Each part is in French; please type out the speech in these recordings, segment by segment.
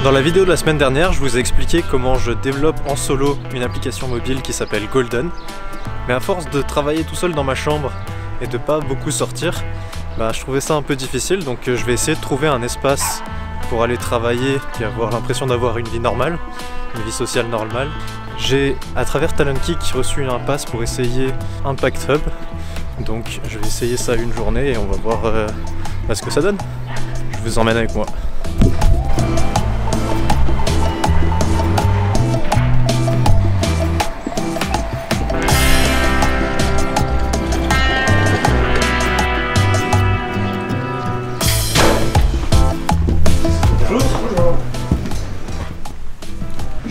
Dans la vidéo de la semaine dernière, je vous ai expliqué comment je développe en solo une application mobile qui s'appelle Golden. Mais à force de travailler tout seul dans ma chambre et de pas beaucoup sortir, je trouvais ça un peu difficile, donc je vais essayer de trouver un espace pour aller travailler et avoir l'impression d'avoir une vie normale, une vie sociale normale. J'ai, à travers Talentkick, reçu un pass pour essayer Impact Hub, donc je vais essayer ça une journée et on va voir ce que ça donne. Je vous emmène avec moi.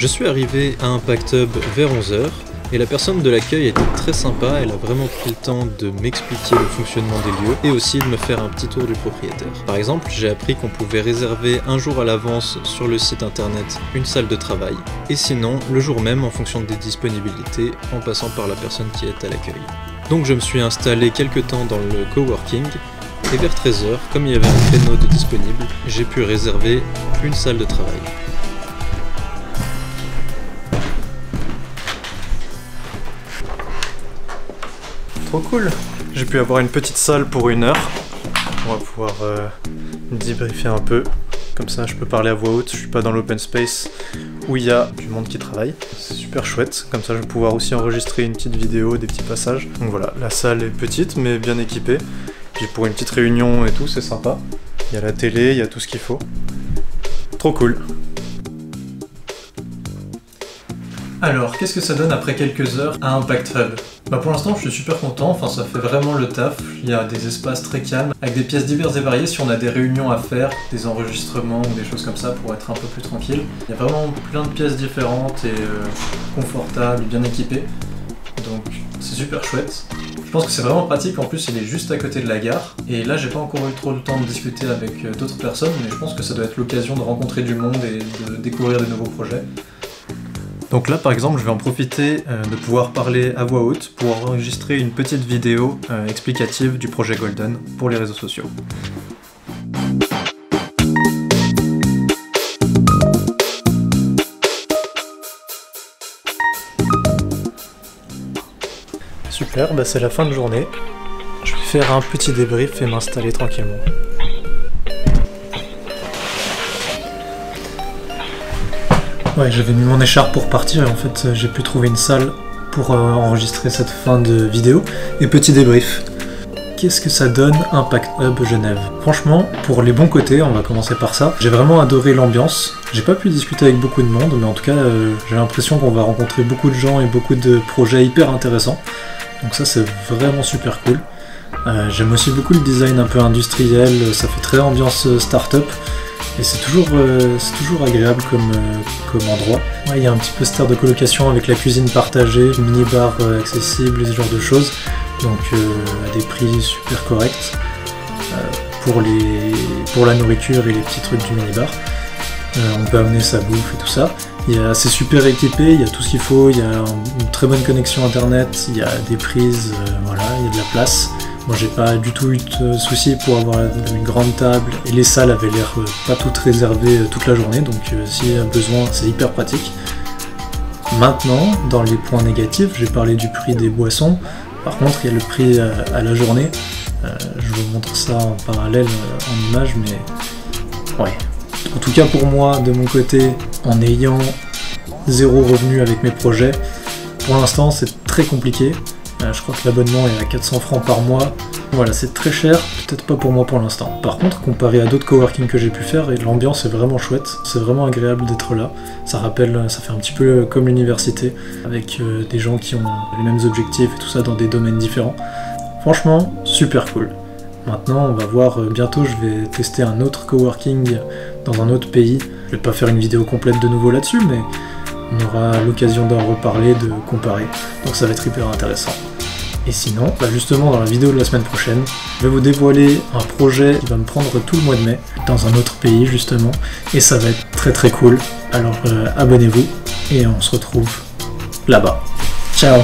Je suis arrivé à Impact Hub vers 11h et la personne de l'accueil était très sympa, elle a vraiment pris le temps de m'expliquer le fonctionnement des lieux et aussi de me faire un petit tour du propriétaire. Par exemple, j'ai appris qu'on pouvait réserver un jour à l'avance sur le site internet une salle de travail et sinon le jour même en fonction des disponibilités en passant par la personne qui est à l'accueil. Donc je me suis installé quelque temps dans le coworking et vers 13h, comme il y avait un créneau de disponible, j'ai pu réserver une salle de travail. Trop cool! J'ai pu avoir une petite salle pour 1 heure. On va pouvoir débriefer un peu. Comme ça, je peux parler à voix haute. Je suis pas dans l'open space où il y a du monde qui travaille. C'est super chouette. Comme ça, je vais pouvoir aussi enregistrer une petite vidéo, des petits passages. Donc voilà, la salle est petite mais bien équipée. Puis pour une petite réunion et tout, c'est sympa. Il y a la télé, il y a tout ce qu'il faut. Trop cool! Alors, qu'est-ce que ça donne après quelques heures à Impact Hub? Pour l'instant, je suis super content, enfin ça fait vraiment le taf. Il y a des espaces très calmes, avec des pièces diverses et variées si on a des réunions à faire, des enregistrements ou des choses comme ça pour être un peu plus tranquille. Il y a vraiment plein de pièces différentes et confortables, bien équipées. Donc c'est super chouette. Je pense que c'est vraiment pratique, en plus il est juste à côté de la gare. Et là j'ai pas encore eu trop le temps de discuter avec d'autres personnes, mais je pense que ça doit être l'occasion de rencontrer du monde et de découvrir de nouveaux projets. Donc là par exemple je vais en profiter de pouvoir parler à voix haute pour enregistrer une petite vidéo explicative du projet Golden pour les réseaux sociaux. Super, c'est la fin de journée. Je vais faire un petit débrief et m'installer tranquillement. Ouais, j'avais mis mon écharpe pour partir et en fait j'ai pu trouver une salle pour enregistrer cette fin de vidéo. Et petit débrief. Qu'est-ce que ça donne Impact Hub Genève? Franchement, pour les bons côtés, on va commencer par ça. J'ai vraiment adoré l'ambiance. J'ai pas pu discuter avec beaucoup de monde, mais en tout cas j'ai l'impression qu'on va rencontrer beaucoup de gens et beaucoup de projets hyper intéressants. Donc ça c'est vraiment super cool. J'aime aussi beaucoup le design un peu industriel, ça fait très ambiance start-up. Et c'est toujours agréable comme endroit. Ouais, il y a un petit peu cette aire de colocation avec la cuisine partagée, mini-bar accessible et ce genre de choses. Donc à des prix super corrects pour la nourriture et les petits trucs du mini-bar. On peut amener sa bouffe et tout ça. C'est super équipé, il y a tout ce qu'il faut, il y a une très bonne connexion internet, il y a des prises, voilà, il y a de la place. Moi j'ai pas du tout eu de soucis pour avoir une grande table et les salles avaient l'air pas toutes réservées toute la journée, donc s'il y a besoin c'est hyper pratique. Maintenant, dans les points négatifs, j'ai parlé du prix des boissons. Par contre il y a le prix à la journée. Je vous montre ça en parallèle en image, mais ouais. En tout cas pour moi, de mon côté, en ayant 0 revenu avec mes projets, pour l'instant c'est très compliqué. Je crois que l'abonnement est à 400 francs par mois. Voilà, c'est très cher, peut-être pas pour moi pour l'instant. Par contre, comparé à d'autres coworking que j'ai pu faire, l'ambiance est vraiment chouette. C'est vraiment agréable d'être là. Ça fait un petit peu comme l'université, avec des gens qui ont les mêmes objectifs et tout ça dans des domaines différents. Franchement, super cool. Maintenant, on va voir, bientôt je vais tester un autre coworking dans un autre pays. Je vais pas faire une vidéo complète de nouveau là-dessus, mais on aura l'occasion d'en reparler, de comparer. Donc ça va être hyper intéressant. Et sinon, justement dans la vidéo de la semaine prochaine, je vais vous dévoiler un projet qui va me prendre tout le mois de mai, dans un autre pays justement, et ça va être très très cool. Alors abonnez-vous, et on se retrouve là-bas. Ciao!